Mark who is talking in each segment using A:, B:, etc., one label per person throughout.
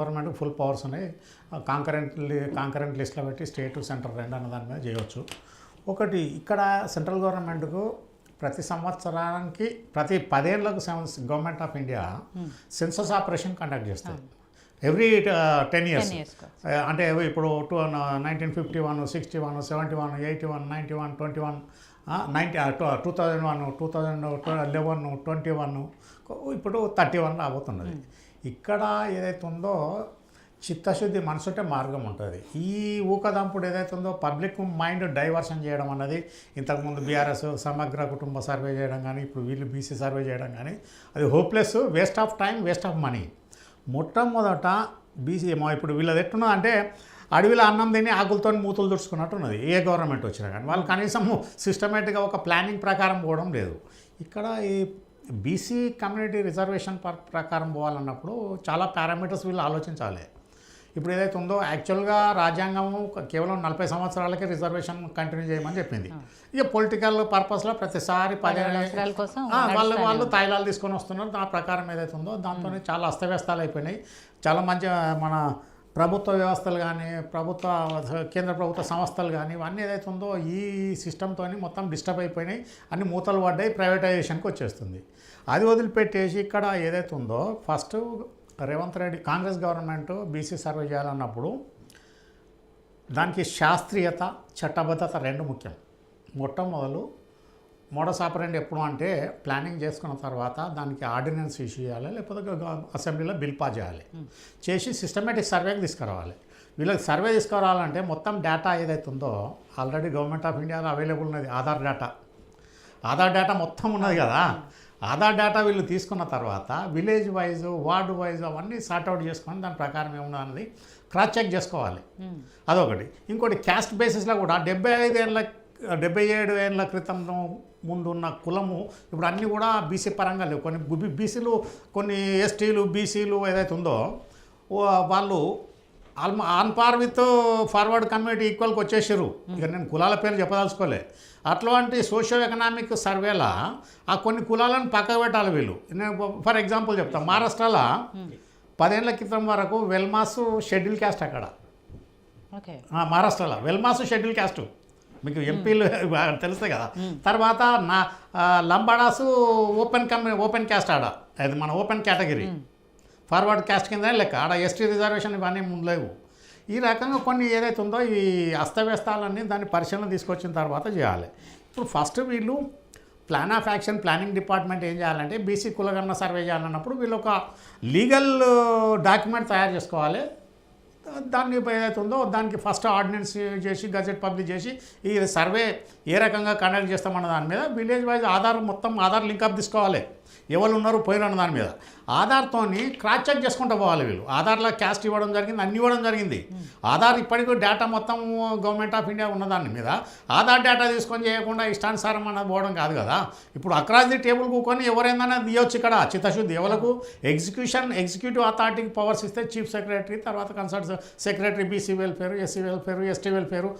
A: గవర్నమెంట్కి full powers ఉన్నాయి. Concurrent లిస్ట్లో పెట్టి స్టేట్ సెంటర్ రెండు అన్న దాని మీద చేయవచ్చు. ఒకటి ఇక్కడ సెంట్రల్ గవర్నమెంట్కు ప్రతి సంవత్సరానికి ప్రతి 10 ఏళ్లకు government of India census operation conduct చేస్తుంది. Every 10 years. అంటే ఇప్పుడు 1951, 61, 71, 81, 91, 21, 2001, 2011, 21, ఇప్పుడు 31 రాబోతున్నది. ఇక్కడ ఏదైతే ఉందో చిత్తశుద్ధి మనసుంటే మార్గం ఉంటుంది. ఈ ఊకదంపుడు ఏదైతే ఉందో పబ్లిక్ మైండ్ డైవర్షన్ చేయడం అన్నది ఇంతకుముందు బీఆర్ఎస్ సమగ్ర కుటుంబ సర్వే చేయడం కానీ ఇప్పుడు వీళ్ళు బీసీ సర్వే చేయడం కానీ అది hopeless, waste of time, waste of money. మొట్టమొదట బీసీ ఇప్పుడు వీళ్ళది ఎట్టున్నది అంటే అడవిలో అన్నం తిని ఆకులతో మూతులు తుడుచుకున్నట్టు ఉన్నది. ఏ గవర్నమెంట్ వచ్చినా కానీ వాళ్ళు కనీసం సిస్టమేటిక్గా ఒక ప్లానింగ్ ప్రకారం పోవడం లేదు. ఇక్కడ ఈ బీసీ కమ్యూనిటీ రిజర్వేషన్ ప్రకారం పోవాలన్నప్పుడు చాలా పారామీటర్స్ వీళ్ళు ఆలోచించాలి. ఇప్పుడు ఏదైతే ఉందో యాక్చువల్గా రాజ్యాంగము కేవలం 40 సంవత్సరాలకే రిజర్వేషన్ కంటిన్యూ చేయమని చెప్పింది. ఇక పొలిటికల్ పర్పస్లో ప్రతిసారి 10 ఏళ్ళ కోసం వాళ్ళు తాయిలాలు తీసుకొని వస్తున్నారు. ఆ ప్రకారం ఏదైతే ఉందో దాంతో చాలా అస్తవ్యస్తాలు అయిపోయినాయి. చాలా మంచి మన ప్రభుత్వ వ్యవస్థలు కానీ కేంద్ర ప్రభుత్వ సంస్థలు కానీ ఇవన్నీ ఏదైతే ఉందో ఈ సిస్టంతో మొత్తం డిస్టర్బ్ అయిపోయినాయి. అన్ని మూతలు పడ్డాయి, ప్రైవేటైజేషన్కి వచ్చేస్తుంది. అది వదిలిపెట్టేసి ఇక్కడ ఏదైతే ఉందో first Revanth Reddy Congress government BC survey చేయాలన్నప్పుడు దానికి శాస్త్రీయత, చట్టబద్ధత రెండు ముఖ్యం. మొట్టమొదలు మోడస్ ఆపరెండి ఎప్పుడు అంటే ప్లానింగ్ చేసుకున్న తర్వాత దానికి ఆర్డినెన్స్ ఇష్యూ చేయాలి, లేకపోతే అసెంబ్లీలో బిల్ పాస్ చేయాలి, చేసి సిస్టమేటిక్ సర్వేకి తీసుకురావాలి. వీళ్ళకి సర్వే తీసుకురావాలంటే మొత్తం డేటా ఏదైతే ఉందో ఆల్రెడీ గవర్నమెంట్ ఆఫ్ ఇండియాలో అవైలబుల్ ఉన్నది. ఆధార్ డేటా మొత్తం ఉన్నది కదా. ఆధార్ డేటా వీళ్ళు తీసుకున్న తర్వాత విలేజ్ వైజ్, వార్డు వైజ్ అవన్నీ సార్ట్అవుట్ చేసుకొని దాని ప్రకారం ఏమున్నది అన్నది క్రాస్ చెక్ చేసుకోవాలి. అదొకటి. ఇంకోటి క్యాస్ట్ బేసిస్లో కూడా 77 ఏళ్ళ క్రితం ముందున్న కులము ఇప్పుడు అన్నీ కూడా బీసీ పరంగా లేవు. కొన్ని బీసీలు, కొన్ని ఎస్టీలు, బీసీలు ఏదైతే ఉందో వాళ్ళు on par with forward community ఈక్వల్కి వచ్చేసారు. ఇక నేను కులాల పేరు చెప్పదలుచుకోలే. అట్లాంటి సోషియో ఎకనామిక్ సర్వేల ఆ కొన్ని కులాలను పక్కకు పెట్టాలి వీళ్ళు. నేను ఫర్ ఎగ్జాంపుల్ చెప్తాను. మహారాష్ట్రలో 10 ఏళ్ల క్రితం వరకు వెల్మాసు షెడ్యూల్ క్యాస్ట్. అక్కడ మహారాష్ట్రలో వెల్మాసు షెడ్యూల్ క్యాస్టు మీకు ఎంపీలు తెలుస్తాయి కదా. తర్వాత లంబాడాసు ఓపెన్ క్యాస్ట్. ఆడ అది మన ఓపెన్ కేటగిరీ ఫార్వర్డ్ క్యాస్ట్ కింద లెక్క. ఆడ ఎస్టీ రిజర్వేషన్ ఇవన్నీ లేవు. ఈ రకంగా కొన్ని ఏదైతే ఉందో ఈ అస్తవ్యస్తాలన్నీ దాన్ని పరిశీలన తీసుకొచ్చిన తర్వాత చేయాలి. ఇప్పుడు ఫస్ట్ వీళ్ళు plan of action planning department ఏం చేయాలంటే బీసీ కులగణన సర్వే చేయాలన్నప్పుడు వీళ్ళు ఒక లీగల్ డాక్యుమెంట్ తయారు చేసుకోవాలి. దాన్ని ఏదైతే ఉందో దానికి ఫస్ట్ ఆర్డినెన్స్ చేసి గజెట్ పబ్లిష్ చేసి ఈ సర్వే ఏ రకంగా కండక్ట్ చేస్తామన్న దాని మీద విలేజ్ వైజ్ మొత్తం ఆధార్ లింకప్ తీసుకోవాలి. ఎవరు ఉన్నారు పోయిన దాని మీద ఆధార్తో క్రాస్ చెక్ చేసుకుంటూ పోవాలి. వీళ్ళు ఆధార్లో క్యాస్ట్ ఇవ్వడం జరిగింది, అన్ని ఇవ్వడం జరిగింది. ఆధార్ ఇప్పటికీ డేటా మొత్తం గవర్నమెంట్ ఆఫ్ ఇండియా ఉన్న దాని మీద ఆధార్ డేటా తీసుకొని చేయకుండా ఇష్టానుసారం అన్నది పోవడం కాదు కదా. ఇప్పుడు అక్రాస్ ది టేబుల్ కూకొని ఎవరైనా తీయొచ్చు. ఇక్కడ చిత్తశుద్ధి ఎవరికి ఎగ్జిక్యూటివ్ అథారిటీకి పవర్స్ ఇస్తే చీఫ్ సెక్రటరీ, తర్వాత consult secretary, BC welfare, SC welfare, ST welfare,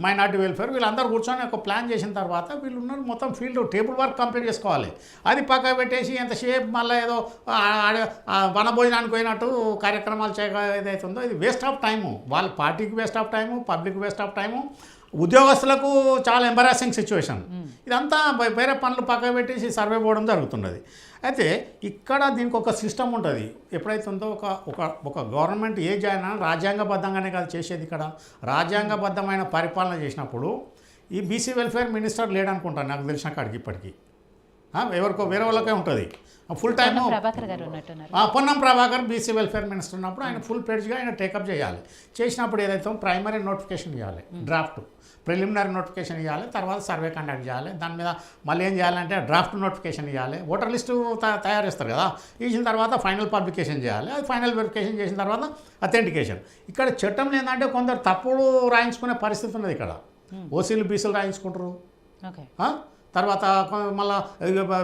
A: minority welfare వీళ్ళందరూ కూర్చొని ఒక ప్లాన్ చేసిన తర్వాత వీళ్ళు ఉన్నారు మొత్తం ఫీల్డ్ టేబుల్ వర్క్ కంప్లీట్ చేసుకోవాలి. అది పక్క పెట్టేసి ఎంతసేపు మళ్ళీ ఏదో వనభోజనానికి పోయినట్టు కార్యక్రమాలు ఏదైతుందో ఇది వేస్ట్ ఆఫ్ టైము. వాళ్ళ పార్టీకి waste of time, public waste of time, ఉద్యోగస్తులకు చాలా ఎంబరాసింగ్ సిచ్యువేషన్. ఇదంతా వేరే పనులు పక్క పెట్టేసి సర్వే పోవడం జరుగుతున్నది. అయితే ఇక్కడ దీనికి ఒక సిస్టమ్ ఉంటుంది. ఎప్పుడైతే ఉందో ఒక గవర్నమెంట్ ఏ జాయిన్ రాజ్యాంగబద్ధంగానే కాదు చేసేది. ఇక్కడ రాజ్యాంగబద్ధమైన పరిపాలన చేసినప్పుడు ఈ బీసీ వెల్ఫేర్ మినిస్టర్ లేడనుకుంటాను నాకు తెలిసిన కాడికి. ఇప్పటికీ ఎవరికో వేరే వాళ్ళకే ఉంటుంది full time. Ponnam Prabhakar BC welfare minister ఉన్నప్పుడు ఆయన ఫుల్ పేజ్గా ఆయన టేకప్ చేయాలి. చేసినప్పుడు ఏదైతే ప్రైమరీ నోటిఫికేషన్ ఇవ్వాలి, డ్రాఫ్ట్ ప్రిలిమినరీ నోటిఫికేషన్ ఇవ్వాలి, తర్వాత సర్వే కండక్ట్ చేయాలి. దాని మీద మళ్ళీ ఏం చేయాలంటే డ్రాఫ్ట్ నోటిఫికేషన్ ఇవ్వాలి. ఓటర్ లిస్టు తయారు చేస్తారు కదా, ఇచ్చిన తర్వాత ఫైనల్ పబ్లికేషన్ చేయాలి. అది ఫైనల్ వెరిఫికేషన్ చేసిన తర్వాత అథెంటికేషన్. ఇక్కడ చట్టం ఏంటంటే కొందరు తప్పుడు రాయించుకునే పరిస్థితి ఉన్నది. ఇక్కడ ఓసీలు బీసీలు రాయించుకుంటారు, తర్వాత మళ్ళీ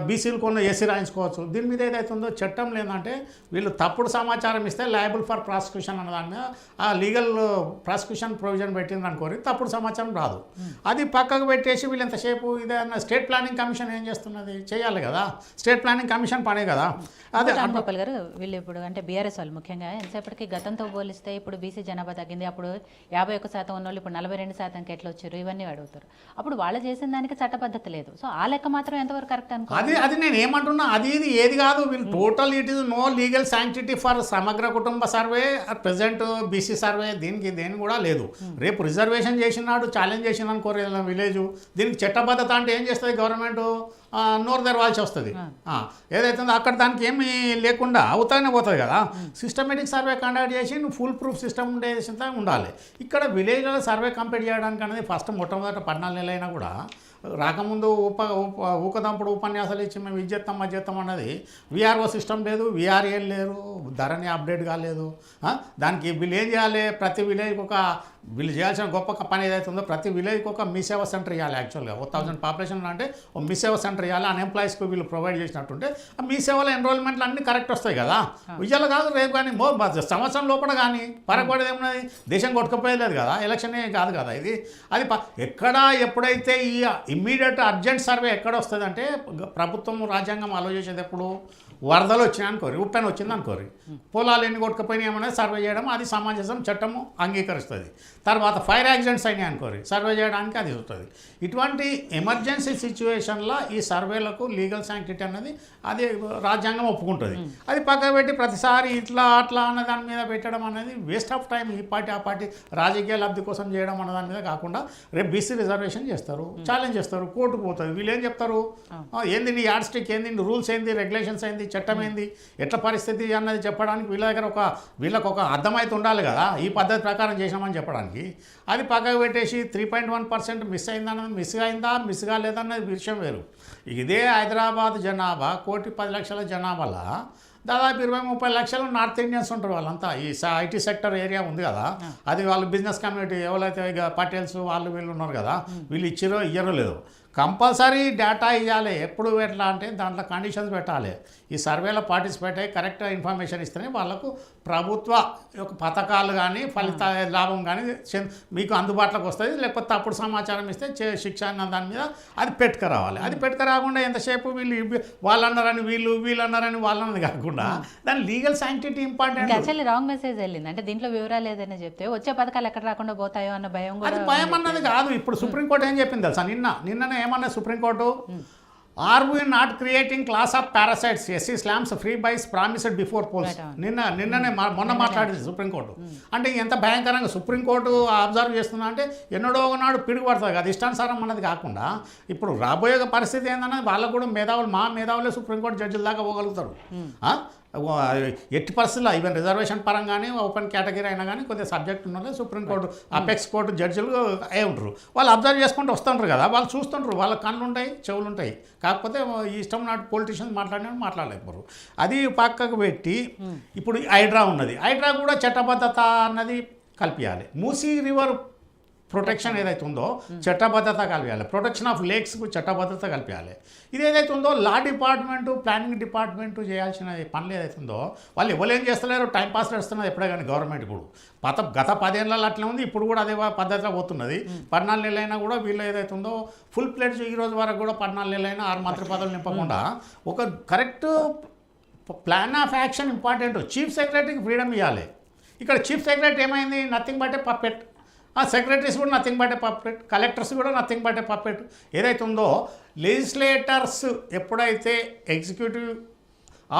A: బీసీలు కొన్న ఏసీ రాయించుకోవచ్చు. దీని మీద ఏదైతుందో చట్టం లేదంటే వీళ్ళు తప్పుడు సమాచారం ఇస్తే లయబుల్ ఫర్ ప్రాసిక్యూషన్ అన్న దాని మీద ఆ లీగల్ ప్రాసిక్యూషన్ ప్రొవిజన్ పెట్టింది అనుకోరి తప్పుడు సమాచారం రాదు. అది పక్కకు పెట్టేసి వీళ్ళు ఎంతసేపు ఇదేమన్నా స్టేట్ ప్లానింగ్ కమిషన్ ఏం చేస్తున్నది, చేయాలి కదా, స్టేట్ ప్లానింగ్ కమిషన్ పనే కదా. అదే
B: రాంగోపాల్ గారు, వీళ్ళు ఇప్పుడు అంటే బీఆర్ఎస్ వాళ్ళు ముఖ్యంగా ఎంతసేపటికి గతంతో పోలిస్తే ఇప్పుడు బీసీ జనాభా తగ్గింది, అప్పుడు 51% ఉన్నోళ్ళు ఇప్పుడు 42%కి ఎట్లా వచ్చారు ఇవన్నీ అడుగుతారు. అప్పుడు వాళ్ళు చేసిన దానికి చట్టబద్ధత లేదు. సో ఆ లెక్క మాత్రం ఎంతవరకు కరెక్ట్ అనుకో.
A: అది నేను ఏమంటున్నా, అది ఇది ఏది కాదు. వీళ్ళు total it is no legal sanctity for సమగ్ర కుటుంబ సర్వే ప్రజెంట్ బీసీ సర్వే దేని కూడా లేదు. రేపు రిజర్వేషన్ చేసినాడు ఛాలెంజ్ చేసిన అనుకోరు విలేజ్, దీనికి చట్టబద్ధత అంటే ఏం చేస్తుంది గవర్నమెంట్, నోరు తెరవాల్సి వస్తుంది. ఏదైతే అక్కడ దానికి ఏమి లేకుండా అవుతానే పోతుంది కదా. సిస్టమేటిక్ సర్వే కండక్ట్ చేసి నువ్వు ఫుల్ ప్రూఫ్ సిస్టమ్ ఉండేసి ఉండాలి. ఇక్కడ విలేజ్లో సర్వే కంప్లీట్ చేయడానికి అనేది ఫస్ట్ మొట్టమొదట 14 నెలలైనా కూడా రాకముందు ఊకదంపుడు ఉపన్యాసాలు ఇచ్చి మేము ఇది చేస్తాం అన్నది విఆర్ఓ సిస్టమ్ లేదు, విఆర్ఏలు లేరు, ధరని అప్డేట్ కాలేదు. దానికి వీళ్ళు ఏం చేయాలి, ప్రతి విలేజ్కి వీళ్ళు చేయాల్సిన గొప్ప పని ఏదైతుందో ప్రతి విలేజ్కి ఒక మీ సేవా సెంటర్ ఇవ్వాలి. యాక్చువల్గా 1000 పాపులేషన్ అంటే ఒక మీ సేవా సెంటర్ ఇవ్వాలి. అన్ఎంప్లాయీస్కి వీళ్ళు ప్రొవైడ్ చేసినట్టుంటే ఆ మీ సేవలో ఎన్రోల్మెంట్లు అన్నీ కరెక్ట్ వస్తాయి కదా. విజయాలు కాదు రేపు కానీ సంవత్సరం లోపల కానీ పరగబడేది ఏమున్నది, దేశం కొట్టుకుపోయేది కదా, ఎలక్షనే కాదు కదా ఇది. అది ఎక్కడ ఎప్పుడైతే ఈ ఇమ్మీడియట్ అర్జెంట్ సర్వే ఎక్కడ వస్తుంది అంటే ప్రభుత్వం రాజ్యాంగం అలో చేసేది ఎప్పుడు వరదలు వచ్చినాయి అనుకోరి, ఉప్పెన వచ్చింది అనుకోరి, పొలాలు ఎన్ని కొట్టుకుపోయినాయి ఏమనేది సర్వే చేయడం అది సమాజం చట్టము అంగీకరిస్తుంది. తర్వాత ఫైర్ యాక్సిడెంట్స్ అయినాయి అనుకోరి, సర్వే చేయడానికి అది వస్తుంది. ఇటువంటి ఎమర్జెన్సీ సిచ్యువేషన్లో ఈ సర్వేలకు లీగల్ శాంక్టిటీ అన్నది అది రాజ్యాంగం ఒప్పుకుంటుంది. అది పక్కన పెట్టి ప్రతిసారి ఇట్లా అట్లా అన్న దాని మీద పెట్టడం అనేది వేస్ట్ ఆఫ్ టైం. ఈ పార్టీ ఆ పార్టీ రాజకీయ లబ్ధి కోసం చేయడం అన్న దాని మీద కాకుండా రేపు బీసీ రిజర్వేషన్ చేస్తారు, ఛాలెంజ్ చేస్తారు, కోర్టుకు పోతుంది. వీళ్ళు ఏం చెప్తారు, ఏంది నీ యాడ్ స్టిక్ ఏంది, రూల్స్ ఏంది, రెగ్యులేషన్స్ ఏంది, చట్టం ఏంది, ఎట్లా పరిస్థితి అన్నది చెప్పడానికి వీళ్ళ దగ్గర వీళ్ళకి ఒక అర్థమైతే ఉండాలి కదా, ఈ పద్ధతి ప్రకారం చేసినామని చెప్పడానికి. అది పక్కకు పెట్టేసి 3.1% మిస్ అయిందన్నది మిస్ కాలేదన్నది విషయం వేరు. ఇదే హైదరాబాద్ జనాభా 1,10,00,000 జనాభాలో దాదాపు 20-30 లక్షలు నార్త్ ఇండియన్స్ ఉంటారు. వాళ్ళంతా ఈ ఐటీ సెక్టర్ ఏరియా ఉంది కదా, అది వాళ్ళు బిజినెస్ కమ్యూనిటీ ఎవరైతే పటేల్స్ వాళ్ళు వీళ్ళు ఉన్నారు కదా, వీళ్ళు ఇయ్యరో లేదో కంపల్సరీ డేటా ఇవ్వాలి. ఎప్పుడు ఎట్లా అంటే దాంట్లో కండిషన్స్ పెట్టాలి. ఈ సర్వేలో పార్టిసిపేట్ అయ్యి కరెక్ట్గా ఇన్ఫర్మేషన్ ఇస్తేనే వాళ్ళకు ప్రభుత్వ యొక్క పథకాలు కానీ ఫలిత లాభం కానీ మీకు అందుబాటులోకి వస్తుంది. లేకపోతే తప్పుడు సమాచారం ఇస్తే శిక్ష అన్న దాని మీద అది పెట్టుకురావాలి. అది పెట్టుకురాకుండా ఎంతసేపు వాళ్ళన్నారని వీళ్ళన్నారని వాళ్ళన్నది కాకుండా దాని legal sanctity important.
B: Actually wrong message వెళ్ళింది అంటే దీంట్లో వివరాలు ఏదైనా చెప్తే వచ్చే పథకాలు ఎక్కడ రాకుండా పోతాయో అన్న భయం.
A: అది భయం అన్నది కాదు. ఇప్పుడు సుప్రీంకోర్టు ఏం చెప్పింది తెలుసా, నిన్ననే ఏమన్నా supreme court, are we not creating class of parasites SC slams freebies promised before polls. నిన్ననే మొన్న మాట్లాడింది సుప్రీంకోర్టు. అంటే ఎంత భయంకరంగా సుప్రీంకోర్టు అబ్జర్వ్ చేస్తుందా అంటే ఎన్నడో ఒకనాడు పిడుగు పడుతుంది కదా, ఇష్టానుసారం అన్నది కాకుండా ఇప్పుడు రాబోయే పరిస్థితి ఏందన్నది వాళ్ళకు కూడా మేధావులే సుప్రీంకోర్టు జడ్జిల దాకా పోగలుగుతారు. ఎట్టి పరిస్థితుల్లో ఈవెన్ రిజర్వేషన్ పరంగానే ఓపెన్ కేటగిరీ అయినా కానీ కొద్దిగా సబ్జెక్ట్ ఉన్నది సుప్రీంకోర్టు అపెక్స్ కోర్టు జడ్జిలు అయి ఉంటారు. వాళ్ళు అబ్జర్వ్ చేసుకుంటూ వస్తుంటారు కదా, వాళ్ళు చూస్తుంటారు, వాళ్ళ కళ్ళు ఉంటాయి, చెవులు ఉంటాయి. కాకపోతే ఇష్టం నాటి పొలిటీషియన్స్ మాట్లాడలేకపోరు. అది పక్కకు పెట్టి ఇప్పుడు హైడ్రా ఉన్నది, హైడ్రా కూడా చట్టబద్ధత అన్నది కల్పించాలి. మూసీ రివర్ ప్రొటెక్షన్ ఏదైతే ఉందో చట్టబద్ధత కల్పించాలి. ప్రొటెక్షన్ ఆఫ్ లేక్స్కు చట్టబద్ధత కల్పించాలి. ఇది ఏదైతే ఉందో లా డిపార్ట్మెంటు ప్లానింగ్ డిపార్ట్మెంటు చేయాల్సిన పనులు ఏదైతే ఉందో వాళ్ళు ఎవరేం చేస్తలేరు, టైంపాస్ చేస్తున్నది ఎప్పుడే కానీ గవర్నమెంట్. ఇప్పుడు గత 10 ఏళ్ళలో అట్లా ఉంది, ఇప్పుడు కూడా అదే పద్ధతిలో పోతున్నది. 14 నెలలైనా కూడా వీళ్ళు ఏదైతే ఉందో ఫుల్ ప్లేడ్స్ ఈ రోజు వరకు కూడా 14 నెలలైనా 6 మంత్రి పదవులు నింపకుండా ఒక correct plan of action important. Chief సెక్రటరీకి ఫ్రీడమ్ ఇవ్వాలి. ఇక్కడ చీఫ్ సెక్రటరీ ఏమైంది, nothing but a puppet. Secretaries కూడా nothing but a puppet, collectors కూడా నథింగ్ బట్ ఏ పప్పెట్. ఏదైతే ఉందో లెజిస్లేటర్స్ ఎప్పుడైతే ఎగ్జిక్యూటివ్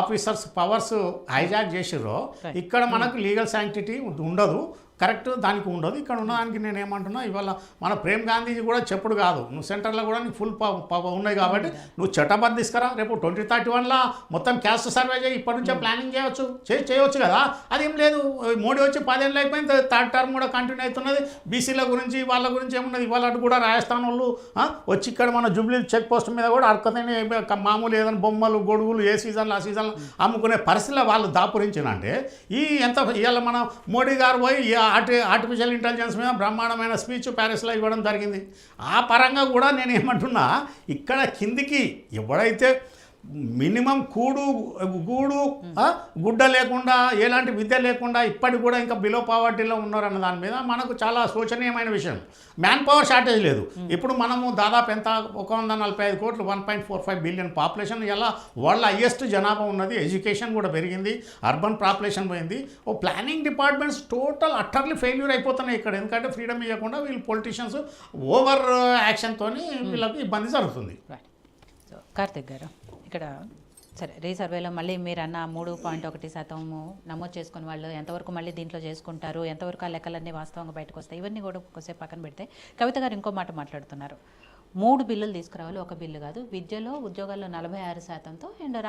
A: ఆఫీసర్స్ పవర్స్ హైజాక్ చేసిరో ఇక్కడ మనకు లీగల్ శాంక్టిటీ ఉండదు, కరెక్ట్ దానికి ఉండదు. ఇక్కడ ఉన్నదానికి నేను ఏమంటున్నా, ఇవాళ మన ప్రేమ్ గాంధీజీ కూడా చెప్పుడు కాదు, నువ్వు సెంటర్లో కూడా నీకు ఫుల్ ఉన్నాయి కాబట్టి నువ్వు చట్టబద్ధ తీసుకురా. రేపు 2031లో మొత్తం క్యాస్ట్ సర్వే చేయి, ఇప్పటి నుంచే ప్లానింగ్ చేయవచ్చు కదా. అదేం లేదు, మోడీ వచ్చి 10 ఏళ్ళు అయిపోయింది, 3rd టర్మ్ కూడా కంటిన్యూ అవుతున్నది. బీసీల గురించి వాళ్ళ గురించి ఏమున్నది, ఇవాళ కూడా రాజస్థాన్ వాళ్ళు వచ్చి ఇక్కడ మన జూబ్లీ చెక్ పోస్ట్ మీద కూడా అర్కతని మామూలు ఏదైనా బొమ్మలు గొడుగులు ఏ సీజన్లో ఆ సీజన్లో అమ్ముకునే పరిస్థితిలో వాళ్ళు దాపురించినంటే ఈ ఎంత ఇవాళ మన మోడీ గారు పోయి ఆర్టిఫిషియల్ ఇంటెలిజెన్స్ మీద బ్రహ్మాండమైన స్పీచ్ ప్యారిస్లో ఇవ్వడం జరిగింది. ఆ పరంగా కూడా నేను ఏమంటున్నా, ఇక్కడ కిందికి ఎవడైతే మినిమం గూడు గుడ్డ లేకుండా ఎలాంటి విద్య లేకుండా ఇప్పటికి కూడా ఇంకా బిలో పావర్టీలో ఉన్నారన్న దాని మీద మనకు చాలా శోచనీయమైన విషయం. మ్యాన్ పవర్ షార్టేజ్ లేదు. ఇప్పుడు మనము దాదాపు ఎంత 145 కోట్లు 1.45 బిలియన్ పాపులేషన్, ఇలా వాళ్ళ హయ్యెస్ట్ జనాభా ఉన్నది. ఎడ్యుకేషన్ కూడా పెరిగింది, అర్బన్ పాపులేషన్ పోయింది. Planning departments total utterly failure అయిపోతున్నాయి ఇక్కడ. ఎందుకంటే ఫ్రీడమ్ ఇవ్వకుండా వీళ్ళు పొలిటీషియన్స్ ఓవర్ యాక్షన్తో వీళ్ళకి ఇబ్బంది జరుగుతుంది.
B: సో కార్తిక్ గారు, ఇక్కడ సరే రీసర్వేలో మళ్ళీ మీరు అన్న 3.1% నమోదు చేసుకుని వాళ్ళు ఎంతవరకు మళ్ళీ దీంట్లో చేసుకుంటారు, ఎంతవరకు ఆ లెక్కలన్నీ వాస్తవంగా బయటకు వస్తాయి, ఇవన్నీ కూడా ఒకసేపు పక్కన పెడితే కవిత గారు ఇంకో మాట మాట్లాడుతున్నారు. 3 బిల్లులు తీసుకురావాలి, ఒక బిల్లు కాదు. విద్యలో ఉద్యోగాల్లో 46%తో అండ్